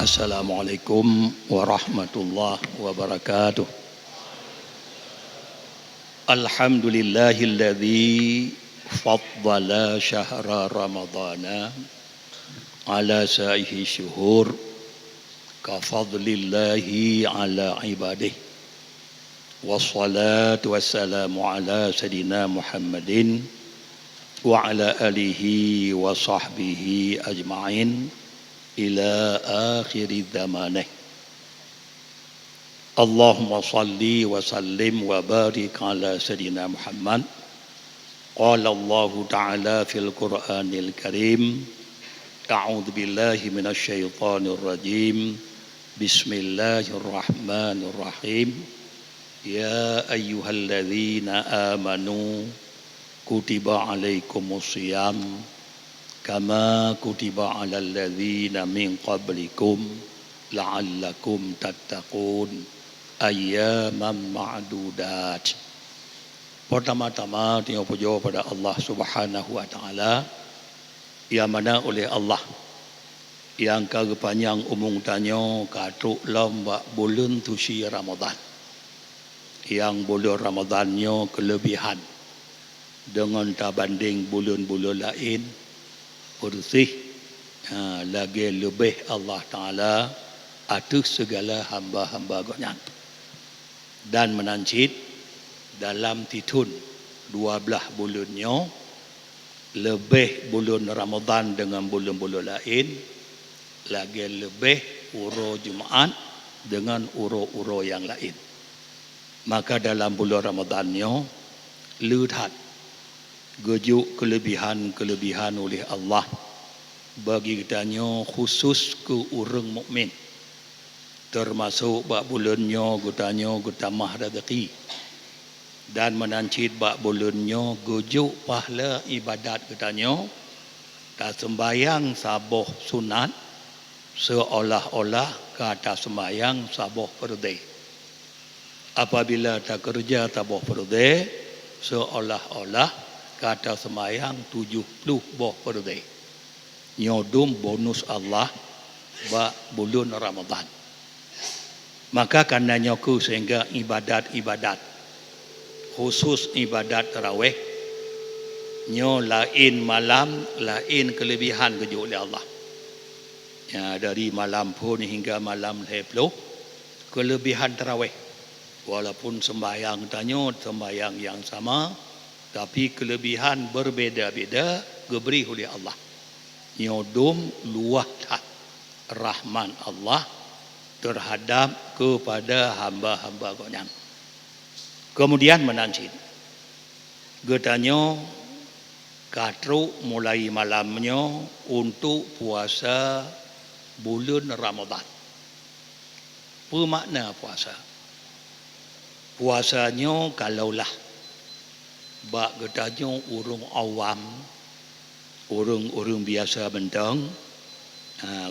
Assalamualaikum warahmatullahi wabarakatuh. Alhamdulillahilladzi faddala syahra ramadana ala sa'ihi syuhur kafadlillahi ala ibadih. Wassalatu wassalamu ala sayyidina Muhammadin wa ala alihi wa sahbihi ajma'in ila akhir zamanih. Allahumma salli wa sallim wa barik ala sayyidina Muhammad. Qala Allah ta'ala fil Qur'anil Karim, a'udzu billahi minasy syaithanir rajim. Bismillahirrahmanirrahim. Ya ayyuhalladzina amanu kutiba alaikumusiyam kama kutiba alal ladzina min qablikum la'allakum tattaqun ayyaman ma'dudat. Pertama-tama tanya puja pada Allah Subhanahu wa taala yang mana oleh Allah yang kepanjang umum tanya katruk lamba bulan suci Ramadan, yang bulan Ramadannya kelebihan dengan tabanding bulan-bulan lain bersih, lagi lebih Allah Ta'ala atas segala hamba-hamba Nya. Dan menancit dalam titun 12 bulannya lebih bulan Ramadan dengan bulan-bulan lain, lagi lebih uro Jumaat dengan uro-uro yang lain. Maka dalam bulan Ramadannya lihat gejuk kelebihan-kelebihan oleh Allah bagi kitanya khusus ke orang mukmin, termasuk bak bulannya gutanya gutamah rezeki, dan menancit bak bulannya gejuk pahala ibadat kitanya tak sembayang saboh sunat seolah-olah kata sembayang saboh fardu. Apabila tak kerja saboh fardu seolah-olah kata semayang 70 boh fardu. Nyodum bonus Allah ba bulan Ramadan. Maka karenanya ku sehingga ibadat-ibadat khusus ibadat tarawih nyo lain malam lain kelebihan kejuk oleh Allah. Ya, dari malam pun hingga malam 10 kelebihan tarawih. Walaupun sembahyang tanya sembahyang yang sama, tapi kelebihan berbeza-beza diberi oleh Allah. Nyodum luah rahman Allah terhadap kepada hamba-hamba Nya. Kemudian menancit getanya katru mulai malamnya untuk puasa bulan Ramadan. Apa makna puasa? Puasanya kalaulah bak getanya urung awam, urung biasa mentang,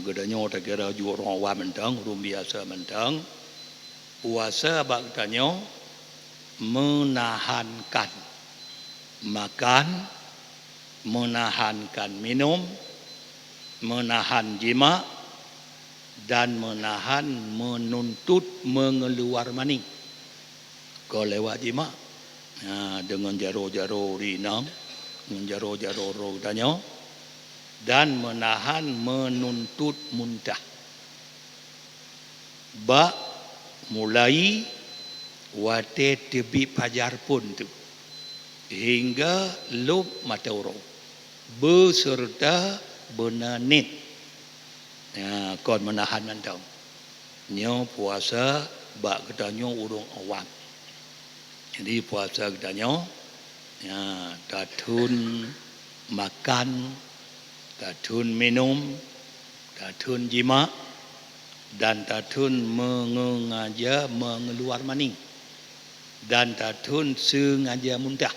getanya tak kira juga orang awam mentang, urung biasa mentang. Puasa bak getanya menahankan makan, menahankan minum, menahan jima, dan menahan menuntut mengeluar mani. Kau lewat jima dengan jaro-jaro rinam, dengan jaro-jaro roh tanya, dan menahan menuntut muntah. Ba mulai wate tebi pajar pun tu hingga lub mata urang beserta benanit. Kon menahan nantau. Nyo puasa bak katanya urung awam. Jadi puasa katanya tatun makan, tatun minum, tatun jima, dan tatun mengaja mengeluar mani, dan tatun sengaja muntah.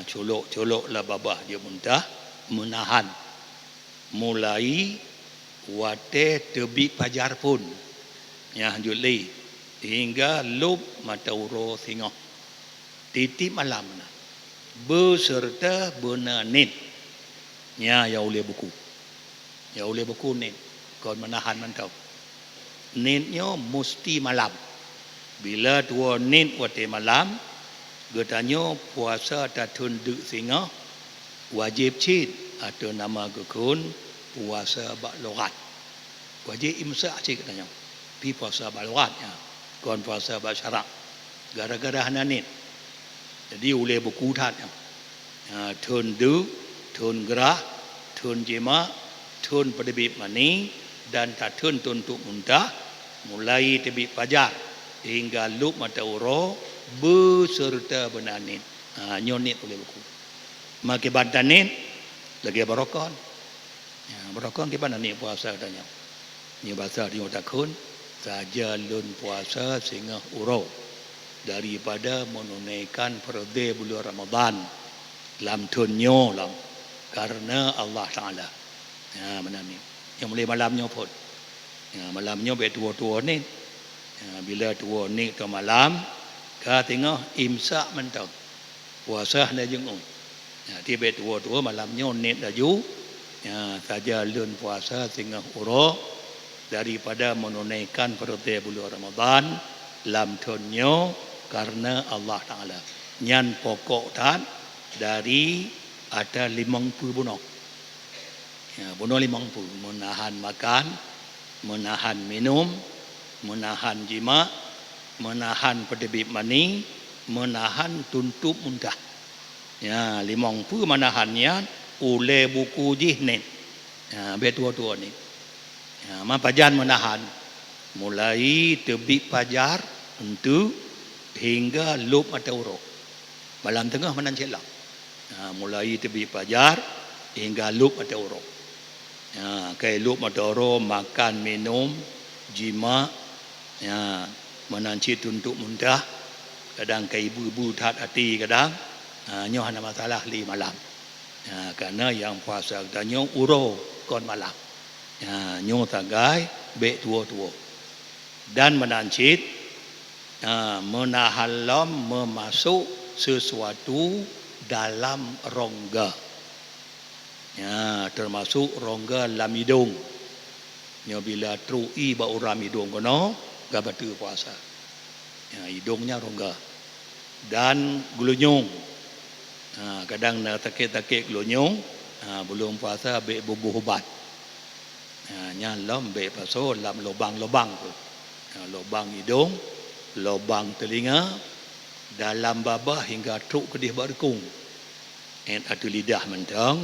Colok lah babah dia muntah, menahan mulai wate tebi pajar pun juli hingga lub mata uro singoh titip malam beserta benanit ya oleh buku ni kon menahan mantau nitnya mesti malam bila 2 nit waktu malam getanyo puasa tatun duk singa wajib cid atau nama gekun puasa bak lorat wajib imsak cid katanya pi puasa bak loratnya kon puasa bak syarak gara-gara hana nit jadi oleh buku tatnya tun duk tun gerah tun jima tun pedebit mani dan tatun tuntuk muntah mulai terbit fajar hingga lup mata uro beserta benanit nyonit oleh buku maki bantanit lagi barokon barokon ke bananit puasa katanya ni bahasa dia takun saja lun puasa sehingga uro daripada menunaikan fardu bulan Ramadan lam tunyo lam karena Allah Taala menani yang mulai malamnya pun malamnya be tua-tua ni bila tua ni ke malam ka tengah imsak mentau puasa dah jenguk tiba tua-tua malamnya ni laju saja lun puasa sehingga uro daripada menunaikan fardu bulan Ramadan lam tunyo karena Allah Taala nyan pokok tan dari ada 50 bunuh bunuh 50 menahan makan menahan minum menahan jima menahan pedebit mani menahan tuntup muntah 50 menahannya oleh buku jihnin betua-tua ni mapajan menahan mulai terbit fajar untuk hingga lup mata uruk malam tengah menan celak mulai terbit fajar hingga lup mata uruk kai lup mata uruk makan minum jima menanci tuntuk muntah kadang kai ibu-ibu tat hati kadang nyoh ada masalah li malam karena yang puasa katanya uro kon malam nyoh tagai be tua-tua dan menancit menahan lam memasuk sesuatu dalam rongga termasuk rongga lam hidung bila trui ba uram hidung kono ga batu puasa hidungnya rongga dan gulunyung kadang nak takik-takik gulunyung belum puasa be bubuh ubat nya lam be paso lam lubang-lubang tu lubang hidung lubang telinga dalam babah hingga truk kedih berkung atau lidah mentang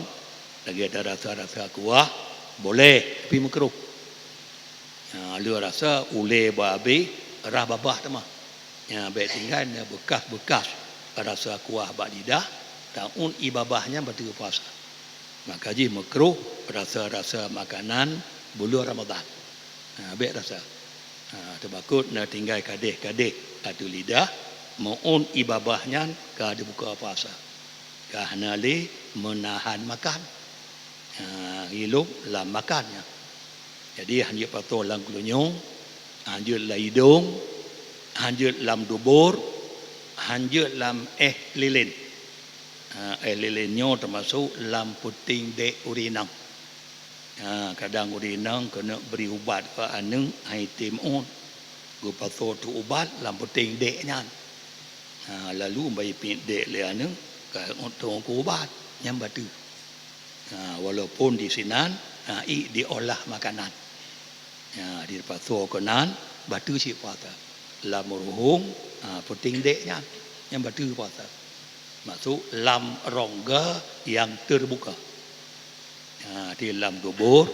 lagi ada rasa-rasa kuah boleh tapi makruh lu rasa ule babi rah babah tu mah baik tinggal bekas-bekas rasa kuah bak lidah taun ibabahnya betul puasa maka ji makruh rasa-rasa makanan bulan Ramadan baik rasa terbakut nak tinggal kadeh-kadeh atau lidah maun ibabahnya ka ada buka puasa kerana le menahan makan hidup lam makannya jadi hanya patut lam gulunyung hanya lam hidung hanya lam dubur hanya lam lilin lilinnya termasuk lam puting dek urinang kadang urinang kena beri ubat ke aneng hai timun go patut tu ubat lam puting deknya lalu bai pin dek le aneng ka untuk ubat yang batu walaupun di sinan diolah makanan di patut kenan batu si puasa lam ruhung puting deknya yang batu puasa masuk lam rongga yang terbuka di lam dubur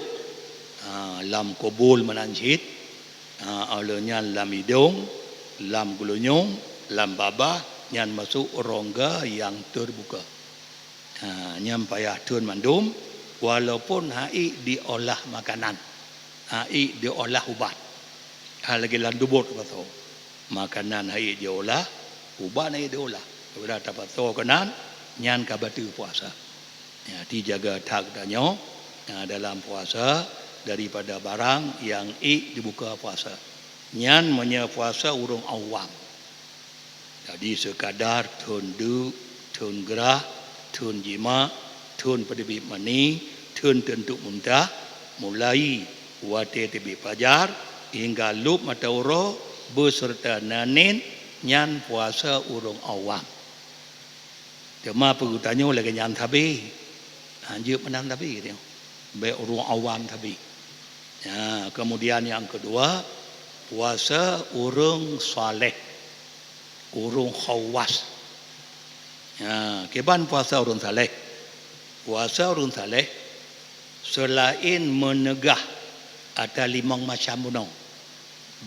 lam kubul menancit alanya lam hidung lam gulunyung lam babah yang masuk rongga yang terbuka yang payah tun mandum walaupun hai diolah makanan hai diolah ubat lagi lam dubur betul makanan hai diolah ubat hai diolah bila dapat tahu kenan nyan kabatu puasa dijaga tak danyo dalam puasa daripada barang yang dibuka puasa nyan menya puasa urung awam jadi sekadar tun du tun gerah tun jima tun pedebit mani tun tentuk muntah mulai wate tebi pajar hingga lup mata uro beserta nanin nyan puasa urung awam. Cuma perutanya lagi nyan tabi. Anjir menang tabi dia. Baik urung awam tabi. Ya, kemudian yang kedua puasa urung saleh. Urung khawas. Ya, keban puasa urung saleh. Puasa urung saleh selain menegah ada 5 macam bunuh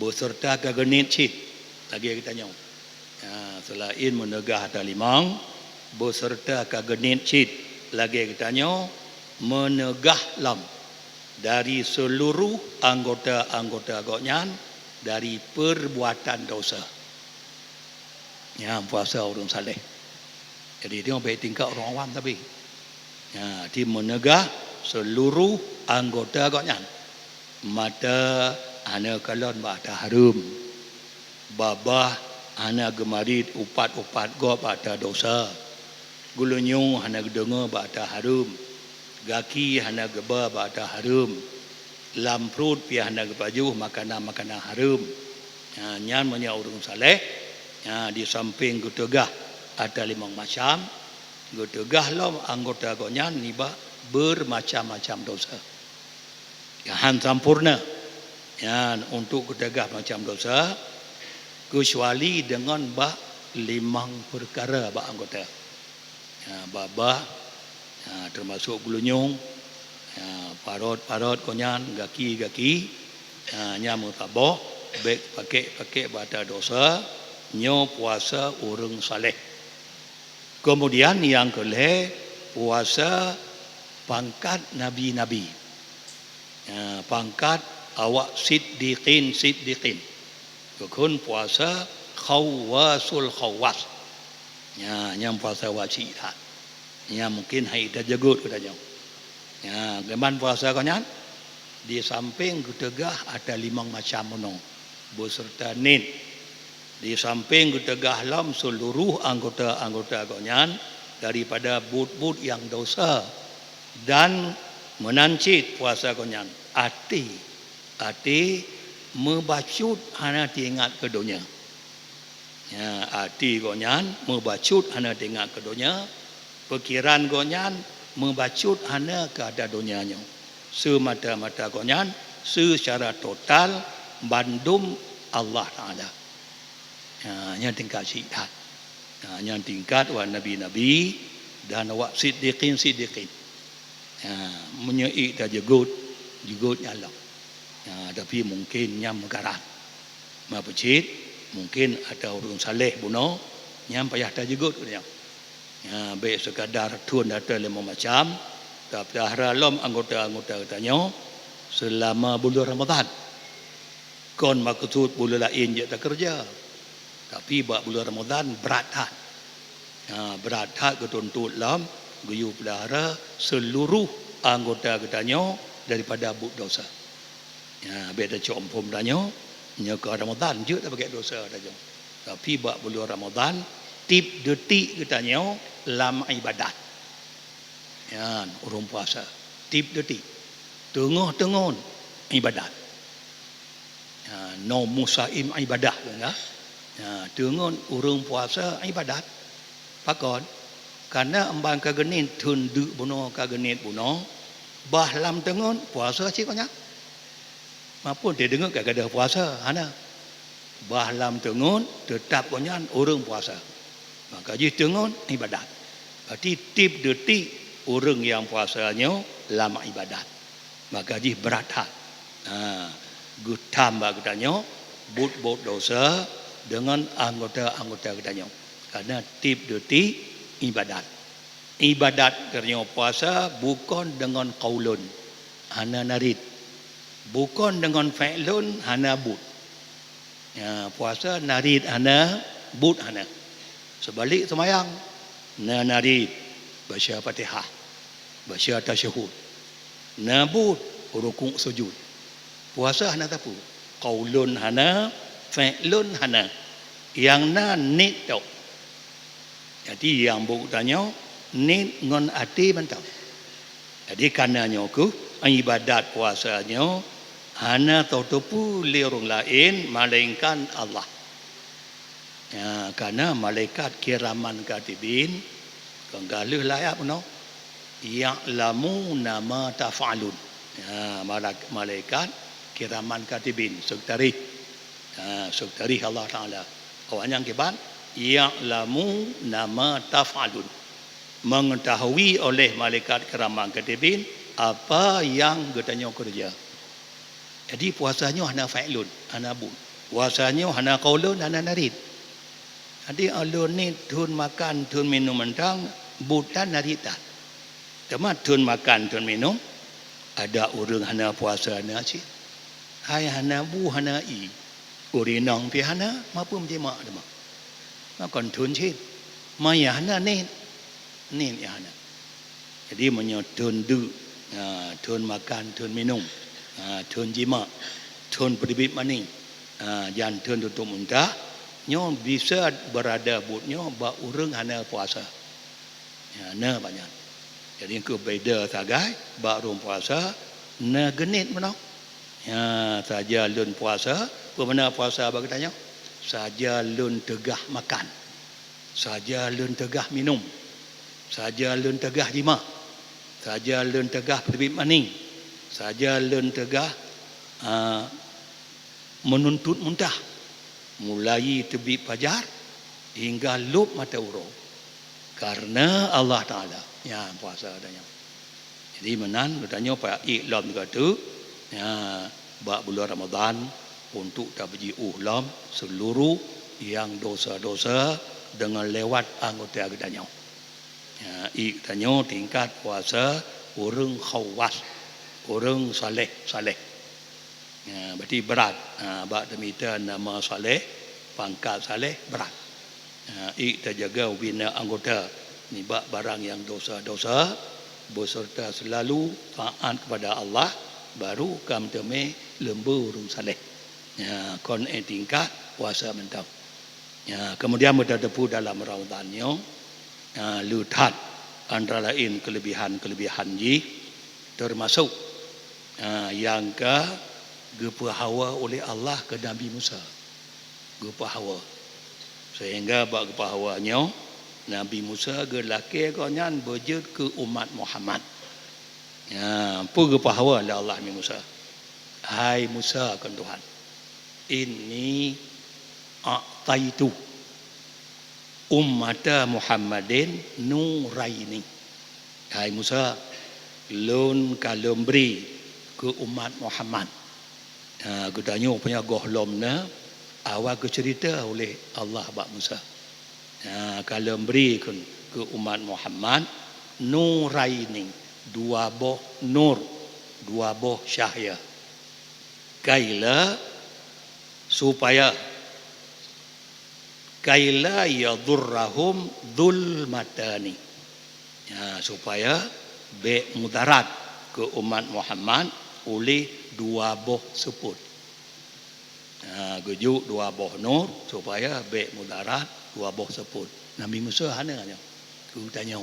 beserta kegenit cit lagi kita tanya. Ya, selain menegah ada 5 beserta kegenit cit lagi kita tanya menegah lam dari seluruh anggota-anggota gonyan dari perbuatan dosa. Ya, puasa urung saleh. Jadi dia baik tingkat orang awam tapi ya, dia menegah seluruh anggota gonyan. Mata ana kalon bata harum. Babah ana gemarit upat-upat go bata dosa. Gulunyung ana gedenga bata harum. Gaki ana geba bata harum. Lamprut pi ana gebaju makanan-makanan harum. Ya, nyan menya urung saleh. Ya, di samping gutegah ada 5 macam. Gutegah lom anggota gonyan niba bermacam-macam dosa. Yang sempurna. Ya, untuk gutegah macam dosa kecuali dengan 5 perkara ba anggota. Ya, babah ya, termasuk gulunyung, ya, parot-parot gonyan, gaki-gaki, ya, nyamu taboh, baik pakai bata dosa, nyo puasa urung saleh. Kemudian yang kelih puasa pangkat nabi-nabi. Ya, pangkat awak siddiqin. Kekun puasa khawasul khawas. Ya, yang puasa wajib dah. Ya, mungkin hai dah jagut katanya. Ya, geman puasa kanyan di samping gutegah ada 5 macam menong beserta nin. Di samping gutegah lam seluruh anggota-anggota gonyan daripada but-but yang dosa dan menancit puasa gonyan. Ati membacut hana diingat ke dunia. Ya, ati gonyan membacut hana diingat ke dunia. Pikiran gonyan membacut hana ke ada dunianya. Semata-mata gonyan secara total bandum Allah Taala. Ya, yang tingkat syidat. Ya, yang tingkat wa nabi-nabi dan wa siddiqin. Ya, menyei dah jegut nyala. Ya, tapi mungkin nyam megaran. Ma pecit mungkin ada urung saleh buno nyam payah dah jegut dia. Ya, baik sekadar tun ada 5 macam tapi haralom anggota-anggota katanya selama bulan Ramadan. Kon maksud bulan lain je tak kerja. Tapi bak bulan Ramadan berat hat. Ya, berat hat ketuntut lam guyu pelihara seluruh anggota katanya daripada but dosa. Ya, beda compom tanya nya ke Ramadan je tak pakai dosa tanya. Tapi bak bulan Ramadan tip detik katanya lam ibadat. Ya, urung puasa. Tip detik. Tengah-tengah ibadat. Ya, no musaim ibadah ya. Ya, tengah urung puasa ibadat. Pakon karena embang kagenin tunduk buno kagenit buno bah lam tengah puasa cik banyak. Mapun dia dengar gak ada puasa hana. Bah lam tengah tetap banyak urung puasa. Maka ji tengah ibadat. Berarti tip detik orang yang puasanya lama ibadat. Maka ji berat hat. Gutam bagdanya but dosa dengan anggota-anggota katanya. Karena tip detik ibadat. Ibadat kerana puasa bukan dengan qaulun hana narid. Bukan dengan fa'lun hana but. Ya, puasa narid hana but hana. Sebalik semayang narid baca Fatihah, baca tasyahud. Nabut rukuk sujud. Puasa hana tapu. Qaulun hana, fa'lun hana. Yang na nit tau. Jadi yang buku tanya nit ngon ati bantau. Jadi karenanya ku ibadat puasanya hana tautupu li orang lain melainkan Allah. Karena malaikat kiraman katibin kenggaluh layak no ya'lamu nama taf'alun. Malaikat kiraman katibin sekretari. Sekretari Allah Taala. Awaknya kiban ya'lamu nama taf'alun. Mengetahui oleh malaikat kiraman katibin apa yang katanya kerja. Jadi puasanya hana fa'ilun, hana bun. Puasanya hana qaulun, hana narid. Jadi alun ni tun makan, tun minum mentang, bukan narita. Cuma tun makan, tun minum, ada orang hana puasa hana cik. Hai hana bu, hana i. Urinang pi hana, maupun jema dema. Makan tun cik. Maya hana ni ya hana. Jadi menyotun du, tun makan, tun minum. Tun jima, tun berbit maning, jangan tun tutup muntah, nyo bisa berada butnyo ba urang hana puasa. Na banyak. Jadi ke beda sagai ba rum puasa na genit menau. Saja lun puasa, pemana puasa bagi tanya? Saja lun tegah makan. Saja lun tegah minum. Saja lun tegah jima. Saja lun tegah berbit maning. Saja lun tegah menuntut muntah mulai terbit fajar hingga lup mata urang karena Allah Taala yang puasa adanya. Jadi menan katanya pak iklam juga tu bak bulan Ramadan untuk tabji uhlam seluruh yang dosa-dosa dengan lewat anggota katanya. Katanya tingkat puasa orang khawas, orang saleh. Berarti berat. Bak demikian nama saleh, pangkat saleh berat. Kita jaga bina anggota ni bak barang yang dosa-dosa berserta selalu taat kepada Allah baru kam teme lembu orang saleh. Kon tingkat puasa mentang. Kemudian berdepu dalam Ramadannya lutat antara lain kelebihan ji termasuk yang gepahawa oleh Allah ke Nabi Musa. Gepahawa. Sehingga bak gepahawanya Nabi Musa gelaki konyan berjud ke umat Muhammad. Apa gepahawa oleh Allah Nabi Musa? Hai Musa kan Tuhan. Ini a'taitu ummata Muhammadin nuraini. Hai Musa, lun kalum beri ke umat Muhammad. Gudanya punya gohlomna awal ke cerita oleh Allah bak Musa. Kalum beri ke umat Muhammad nuraini, dua boh nur, dua boh cahaya. Kaila supaya kaila yadurrahum dhulmatani. Supaya be mudarat ke umat Muhammad oleh dua boh seput. Gejuk dua boh nur supaya be mudarat dua boh seput. Nabi Musa hana nya. Ku tanya.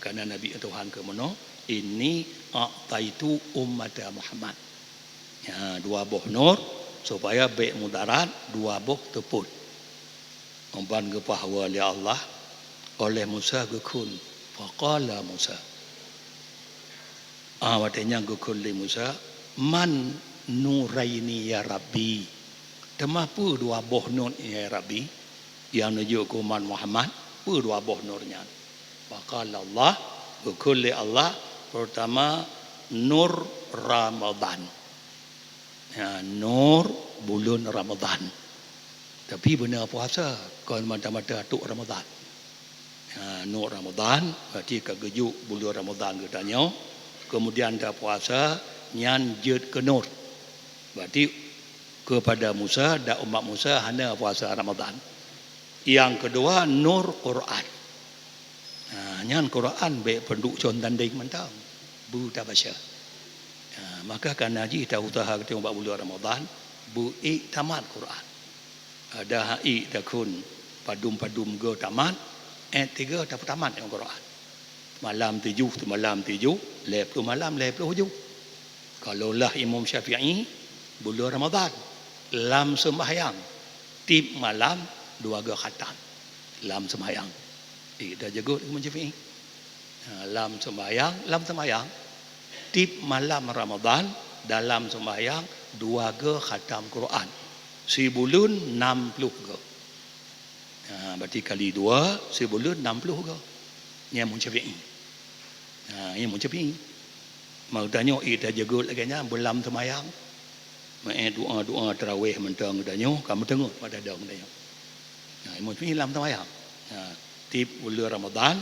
Karena Nabi Tuhan ke mana? Ini a'taitu ummat Muhammad. Dua boh nur supaya be mudarat dua boh seput. Umpan gepahawa oleh Allah oleh Musa gekun. Faqala Musa. Watanya gekun li Musa, man nuraini ya Rabbi. Temapu dua boh nur ya Rabbi yang nuju ke umat Muhammad, pu dua boh nurnya. Faqala Allah, gekun li Allah pertama nur Ramadan. Nur bulan Ramadan. Tapi benar puasa kalau mata-mata atuk Ramadan. Nur Ramadan berarti kegejuk bulan Ramadan katanya. Kemudian dah puasa nyan jud ke nur. Berarti kepada Musa dan umat Musa hanya puasa Ramadan. Yang kedua nur Quran. Nyan Quran baik penduk condanding mentang. Bu tak baca. Maka kerana haji kita usaha kita buat bulan Ramadan bu tamat Quran. Ada hai takun padum-padum go tamat, tiga dapat tamat yang Quran. Malam 7 tu malam 7, lep tu malam lep tu hujung. Kalaulah Imam Syafi'i bulan Ramadan lam sembahyang tip malam 2 khatam lam sembahyang. Dah jago Imam Syafi'i. Lam sembahyang tip malam Ramadan dalam sembahyang 2 khatam Quran. Sebulan 60 berarti kali 2 sebulan 60 Imam Syafi'i. Imam Syafi'i. Mau tanya dah jago lagi nya bulan sembahyang. Doa tarawih mentang danyo kamu tengok pada dong danyo. Imam Syafi'i lam sembahyang. Tip bulan Ramadan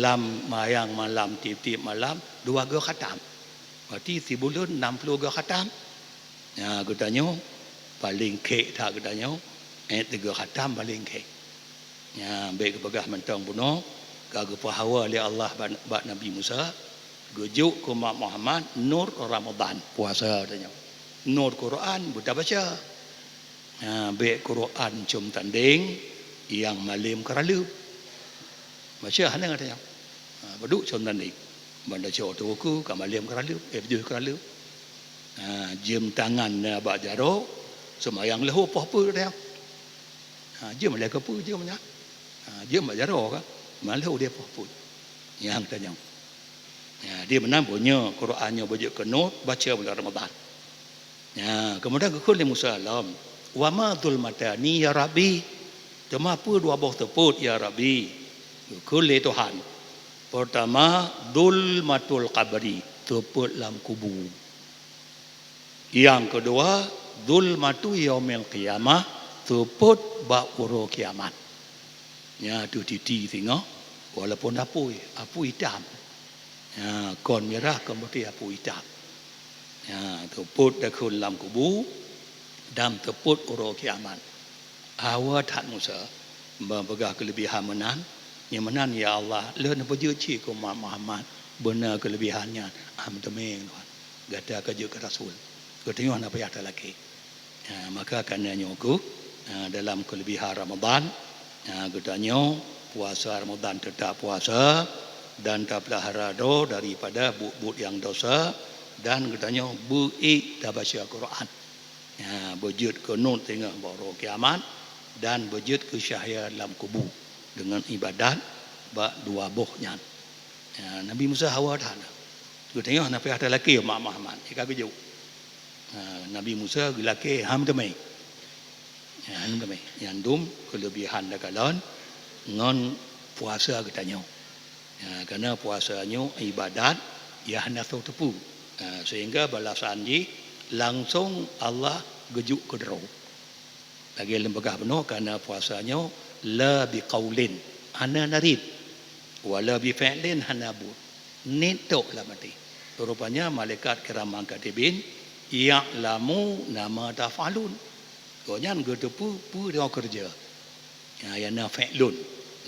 lam mayang malam tip malam 2 khatam. Berarti sebulan 60 khatam. Katanya paling kek tak katanya 3 khatam paling kek. Baik kepegah mentang puno kagak pahawa oleh Allah bak Nabi Musa gejuk ke Muhammad nur Ramadan puasa katanya. Nur Quran buta baca. Baik Quran cum tanding yang malim keralu. Baca hana katanya. Baduk cum tanding. Banda cok tu ku kamalim keralu, baju keralu. Jam tangan bak jaro semayang lahu apa-apa dia. Jam le ke pu jam nya. Jam bak jaro ka. Malahu dia apa-apa. Yang tanya. Dia menang punya Qurannya baca kenut baca bulan Ramadan. Kemudian ke kulit Musa alam. Wa ma zulmatani ya Rabbi. Cuma apa 2 buah teput ya Rabbi. Kulit Tuhan. Pertama dulmatul qabri, teput dalam kubur. Yang kedua dulmatu yaumil qiyamah, teput bak uro kiamat. Tu titi tengok walaupun apu hitam. Kon merah kon putih apu hitam. Teput dakul dalam kubur dan teput uro kiamat. Awak tak Musa membegah kelebihan menan. Yang menan ya Allah leun berjuci ku Muhammad benar kelebihannya temeng tuan gada kerja ke Rasul katanya apa yang ada lagi. Maka karenanya aku dalam kelebihan Ramadan katanya puasa Ramadan tetap puasa dan tak pelihara daripada but yang dosa dan katanya buik dah baca Quran. Berjud kunut tengah baru kiamat dan berjud ke syahya dalam kubur dengan ibadat bak 2 bohnya. Nabi Musa hawa dah. Tu tengok Nabi ada laki Mak Muhammad. Ika keju. Nabi Musa laki ham temai. Ham temai. Yang dum kelebihan dakalon ngon puasa katanya. Karena puasanya ibadat ya hendak tepu. Sehingga balasan ji langsung Allah gejuk ke dero. Lagi lembaga penuh karena puasanya la biqaulin hana narid wala bi fi'lin hana bu nitok lah mati. Rupanya malaikat kiram katibin ya'lamu nama tafalun. Konyan gedepu pu dia kerja. Yang na fi'lun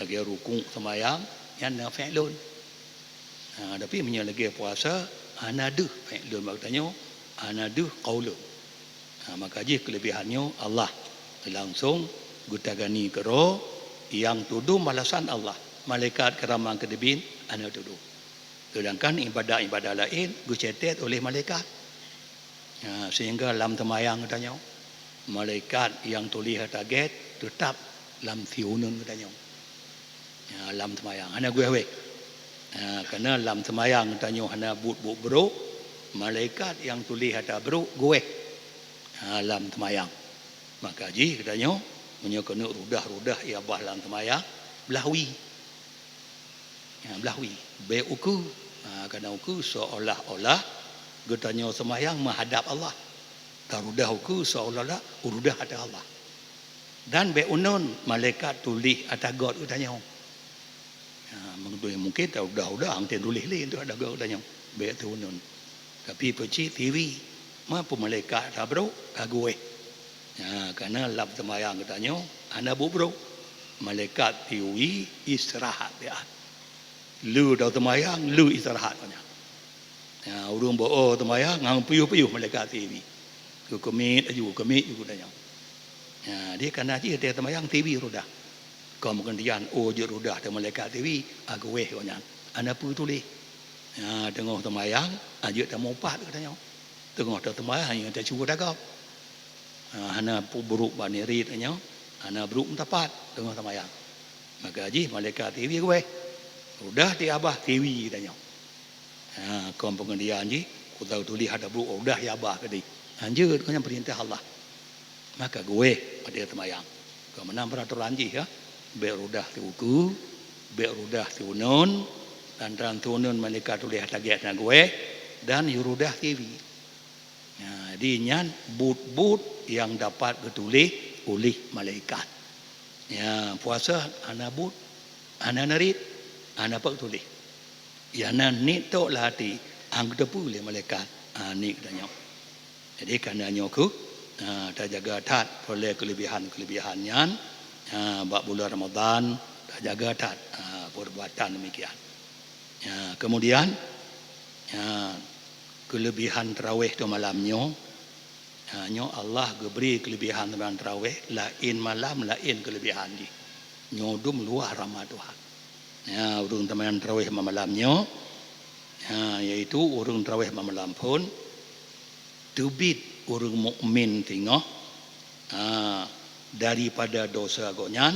lagi rukuk sembahyang yang na fi'lun. Tapi punya lagi puasa hana duh fi'lun maknanya hana duh qaulun. Maka ji kelebihannya Allah langsung gutagani kero yang tuduh malasan Allah malaikat keramang kedebin ana tuduh. Sedangkan ibadah-ibadah lain gucetet oleh malaikat. Sehingga dalam temayang katanya malaikat yang tulis target tetap dalam fiunun katanya. Dalam temayang hana gue kerana dalam temayang katanya hana but bro malaikat yang tulis ada bro gue dalam temayang. Maka ji katanya menyokong rudah-rudah ia bahlang temayang belahwi. Belahwi. Be uku. Kerana uku seolah-olah katanya semayang menghadap Allah. Tarudah uku seolah-olah urudah ada Allah. Dan be unun malaikat tulis atas God katanya. Mungkin tarudah-udah angten tulis lain tu ada God katanya. Be tu unun. Tapi peci TV apa malaikat tak bro kague. Karena lap temayang katanya ana bubro malaikat tiwi istirahat dia. Lu dah temayang lu istirahat katanya. Urung bo temayang ngang puyuh-puyuh malaikat tiwi. Ku kemit katanya. Dia kana ji dia temayang tiwi rudah. Kau mengendian je rudah te malaikat tiwi agweh katanya. Ana pu tulis. Tengok temayang ajak tamu 4 katanya. tengah tertemai hanya tak cuba dagap hana buruk banirit nya hana buruk tapat tengah tamayang maka haji malaikat TV gue udah ti abah TV tanya kaum pengendian ji ku tahu tulis ada buruk udah ya abah tadi anjur kena perintah Allah maka gue pada tamayang kau menang peraturan ji ya berudah ti uku berudah ti unun dan rantunun malaikat tulis tagiat gue dan yurudah TV. Jadi nyan but-but yang dapat ditulis oleh malaikat. Ya, puasa ana but, ana narit, ana pak tulis. Ya nan ni tok lati ang depu oleh malaikat. Ni katanya. Jadi kerana nyoku dah jaga tat oleh kelebihan-kelebihannya bab bulan Ramadan dah jaga tat perbuatan demikian. Kemudian kelebihan tarawih tu malamnya nyo Allah beri kelebihan dalam tarawih lain malam lain kelebihan di nyodum luar ramah Tuhan urung teman tarawih malamnya yaitu urung tarawih malam pun tebit urung mukmin tengok daripada dosa gonyan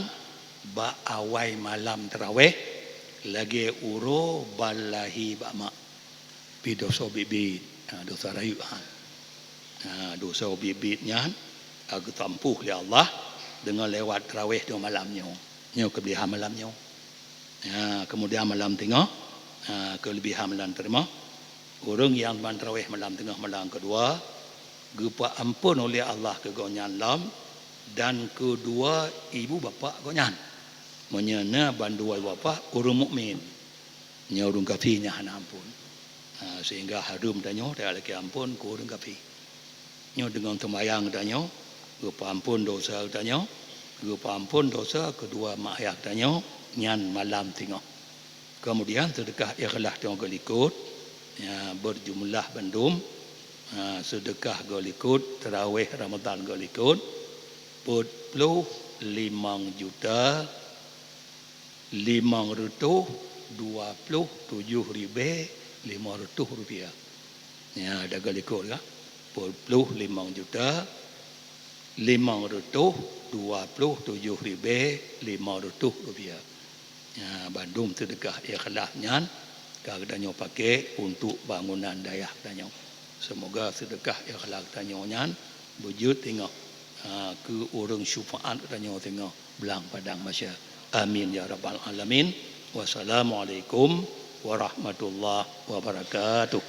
ba awai malam tarawih lagi uro balahi bama dosa bibit dosa rayu dosa bibitnya aku tampuh oleh Allah dengan lewat tarawih di malamnya nyo kelebihan malamnya kemudian malam tengah kelebihan malam terima orang yang tarawih malam tengah malam kedua gepa ampun oleh Allah kegonyan lam dan kedua ibu bapa gonyan menyana bandua bapa urung mukmin nya urung kafirnya hana ampun sehingga harum danyo tak lagi ampun ku urung kafir nyo dengan sembahyang danyo gepa ampun dosa danyo gepa ampun dosa kedua mak ayah danyo nyan malam tengah kemudian sedekah ikhlas tengah golikut berjumlah bandum sedekah golikut tarawih Ramadan golikut 45 juta 527,500 rupiah. Ya, ada galikor ya. 45 juta 527,500 rupiah. Ya, Bandung sedekah ikhlasnya kadang pakai untuk bangunan dayah danyo. Semoga sedekah ikhlas danyo nyan wujud tengok ke orang syafaat danyo tengok belang padang masya. Amin ya rabbal alamin. Wassalamualaikum warahmatullahi wabarakatuh.